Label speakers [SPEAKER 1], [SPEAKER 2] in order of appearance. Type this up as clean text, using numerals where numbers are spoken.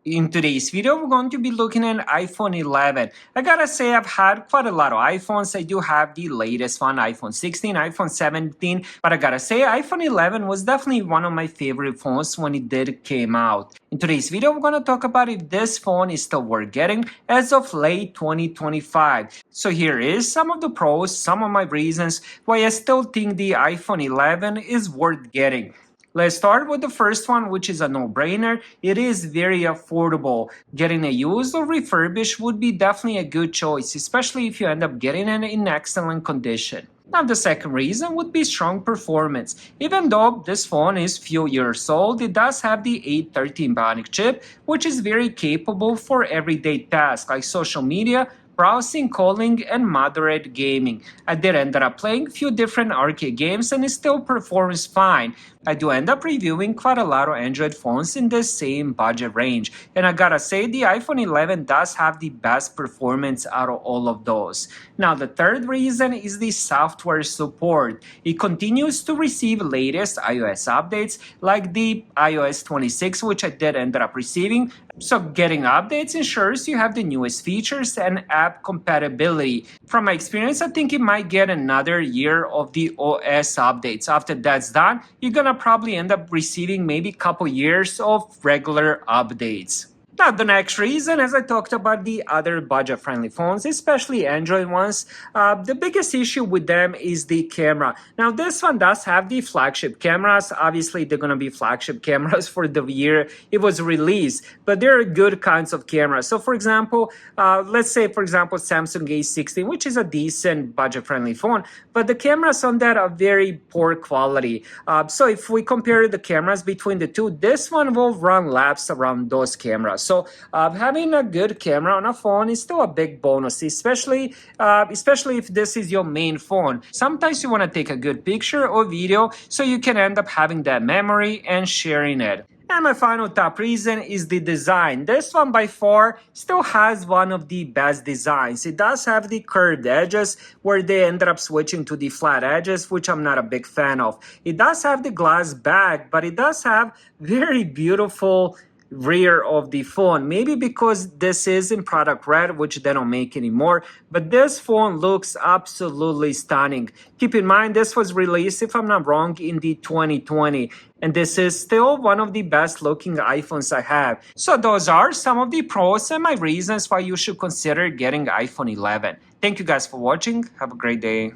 [SPEAKER 1] In today's video, we're going to be looking at iPhone 11. I gotta say, I've had quite a lot of iPhones. I do have the latest one, iPhone 16, iPhone 17, but I gotta say, iPhone 11 was definitely one of my favorite phones when it did came out. In today's video, we're gonna talk about if this phone is still worth getting as of late 2025. So here is some of the pros, some of my reasons why I still think the iPhone 11 is worth getting. Let's start with the first one, which is a no-brainer. It is very affordable. Getting a used or refurbished would be definitely a good choice, especially if you end up getting it in excellent condition. Now, the second reason would be strong performance. Even though this phone is few years old, it does have the A13 Bionic chip, which is very capable for everyday tasks like social media, browsing, calling, and moderate gaming. I did end up playing a few different arcade games and it still performs fine. I do end up reviewing quite a lot of Android phones in the same budget range. And I gotta say, the iPhone 11 does have the best performance out of all of those. Now, the third reason is the software support. It continues to receive latest iOS updates like the iOS 26, which I did end up receiving. So getting updates ensures you have the newest features and app compatibility. From my experience, I think it might get another year of the OS updates. After that's done, you're gonna probably end up receiving maybe a couple years of regular updates. Now, the next reason, as I talked about the other budget-friendly phones, especially Android ones, the biggest issue with them is the camera. Now, this one does have the flagship cameras. Obviously, they're going to be flagship cameras for the year it was released, but they're good kinds of cameras. So, for example, let's say, for example, Samsung A16, which is a decent budget-friendly phone, but the cameras on that are very poor quality. So, if we compare the cameras between the two, this one will run laps around those cameras. So having a good camera on a phone is still a big bonus, especially if this is your main phone. Sometimes you want to take a good picture or video so you can end up having that memory and sharing it. And my final top reason is the design. This one by far still has one of the best designs. It does have the curved edges where they ended up switching to the flat edges, which I'm not a big fan of. It does have the glass back, but it does have very beautiful rear of the phone, maybe because this is in product red, which they don't make anymore, but this phone looks absolutely stunning. Keep in mind, this was released, if I'm not wrong, in the 2020, and this is still one of the best looking iPhones I have. So those are some of the pros and my reasons why you should consider getting iPhone 11. Thank you guys for watching. Have a great day.